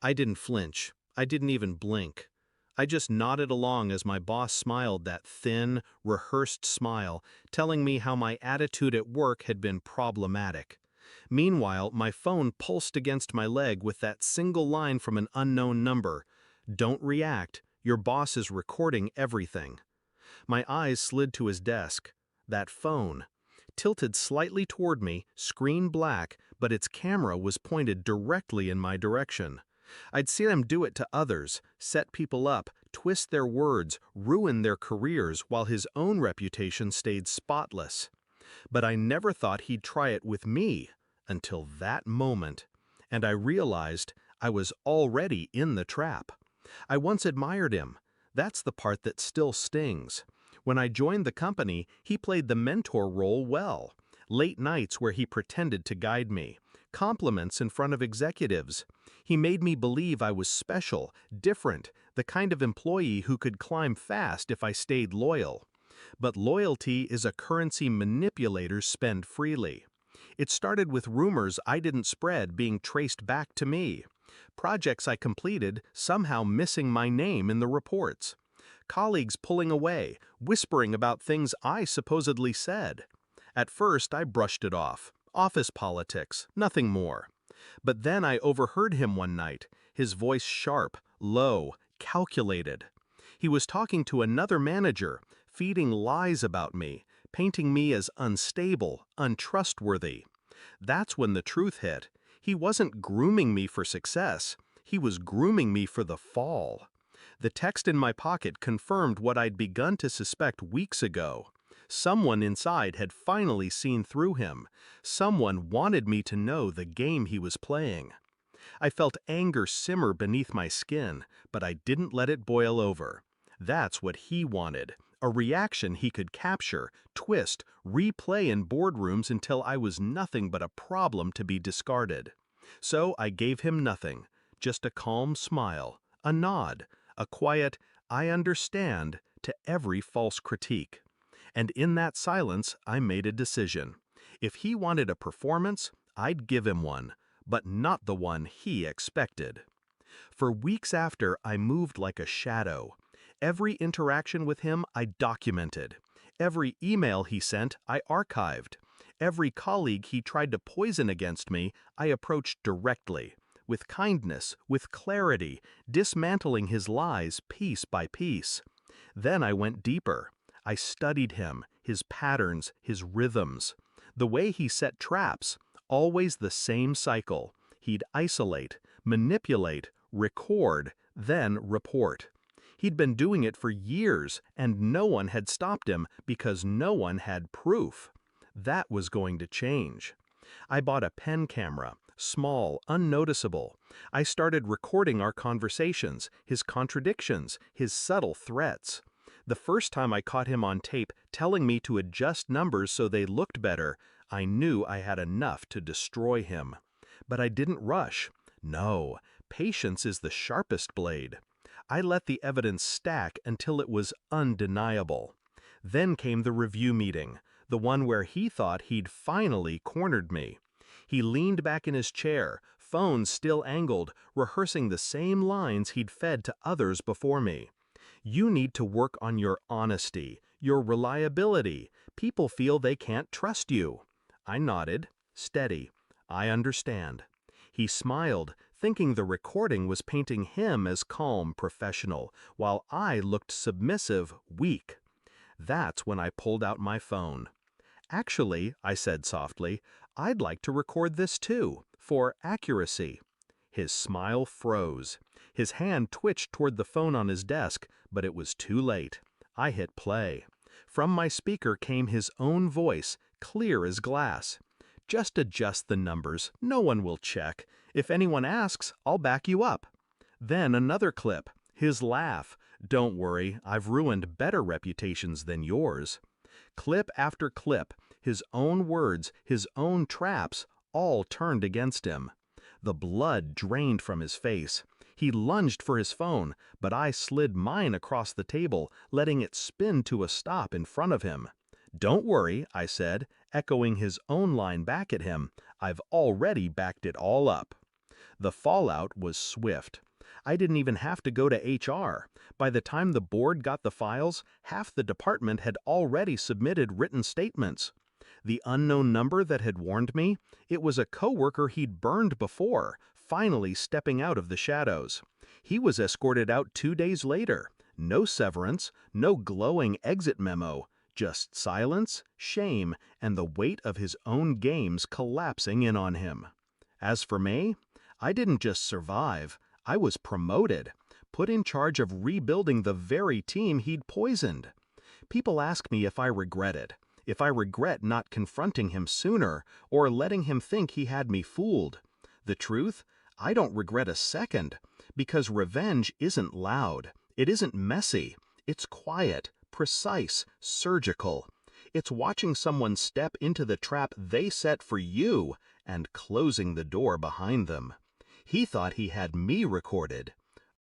I didn't flinch. I didn't even blink. I just nodded along as my boss smiled that thin, rehearsed smile, telling me how my attitude at work had been problematic. Meanwhile, my phone pulsed against my leg with that single line from an unknown number. Don't react. Your boss is recording everything. My eyes slid to his desk. That phone. Tilted slightly toward me, screen black, but its camera was pointed directly in my direction. I'd seen him do it to others, set people up, twist their words, ruin their careers while his own reputation stayed spotless. But I never thought he'd try it with me, until that moment. And I realized I was already in the trap. I once admired him. That's the part that still stings. When I joined the company, he played the mentor role well. Late nights where he pretended to guide me. Compliments in front of executives. He made me believe I was special, different, the kind of employee who could climb fast if I stayed loyal. But loyalty is a currency manipulators spend freely. It started with rumors I didn't spread being traced back to me. Projects I completed somehow missing my name in the reports. Colleagues pulling away, whispering about things I supposedly said. At first, I brushed it off. Office politics, nothing more. But then I overheard him one night, his voice sharp, low, calculated. He was talking to another manager, feeding lies about me, painting me as unstable, untrustworthy. That's when the truth hit. He wasn't grooming me for success. He was grooming me for the fall. The text in my pocket confirmed what I'd begun to suspect weeks ago. Someone inside had finally seen through him. Someone wanted me to know the game he was playing. I felt anger simmer beneath my skin, but I didn't let it boil over. That's what he wanted, a reaction he could capture, twist, replay in boardrooms until I was nothing but a problem to be discarded. So I gave him nothing, just a calm smile, a nod, a quiet, "I understand," to every false critique. And in that silence, I made a decision. If he wanted a performance, I'd give him one, but not the one he expected. For weeks after, I moved like a shadow. Every interaction with him I documented. Every email he sent I archived. Every colleague he tried to poison against me I approached directly, with kindness, with clarity, dismantling his lies piece by piece. Then I went deeper. I studied him, his patterns, his rhythms. The way he set traps, always the same cycle. He'd isolate, manipulate, record, then report. He'd been doing it for years, and no one had stopped him because no one had proof. That was going to change. I bought a pen camera, small, unnoticeable. I started recording our conversations, his contradictions, his subtle threats. The first time I caught him on tape telling me to adjust numbers so they looked better, I knew I had enough to destroy him. But I didn't rush. No, patience is the sharpest blade. I let the evidence stack until it was undeniable. Then came the review meeting, the one where he thought he'd finally cornered me. He leaned back in his chair, phone still angled, rehearsing the same lines he'd fed to others before me. You need to work on your honesty, your reliability. People feel they can't trust you. I nodded, steady. I understand. He smiled, thinking the recording was painting him as calm, professional, while I looked submissive, weak. That's when I pulled out my phone. Actually, I said softly, I'd like to record this too, for accuracy. His smile froze. His hand twitched toward the phone on his desk, but it was too late. I hit play. From my speaker came his own voice, clear as glass. Just adjust the numbers. No one will check. If anyone asks, I'll back you up. Then another clip. His laugh. Don't worry, I've ruined better reputations than yours. Clip after clip, his own words, his own traps, all turned against him. The blood drained from his face. He lunged for his phone, but I slid mine across the table, letting it spin to a stop in front of him. Don't worry, I said, echoing his own line back at him. I've already backed it all up. The fallout was swift. I didn't even have to go to HR. By the time the board got the files, half the department had already submitted written statements. The unknown number that had warned me, it was a coworker he'd burned before, finally stepping out of the shadows. He was escorted out 2 days later. No severance, no glowing exit memo, just silence, shame, and the weight of his own games collapsing in on him. As for me, I didn't just survive, I was promoted, put in charge of rebuilding the very team he'd poisoned. People ask me if I regret it, if I regret not confronting him sooner or letting him think he had me fooled. The truth? I don't regret a second, because revenge isn't loud, it isn't messy, it's quiet, precise, surgical. It's watching someone step into the trap they set for you and closing the door behind them. He thought he had me recorded.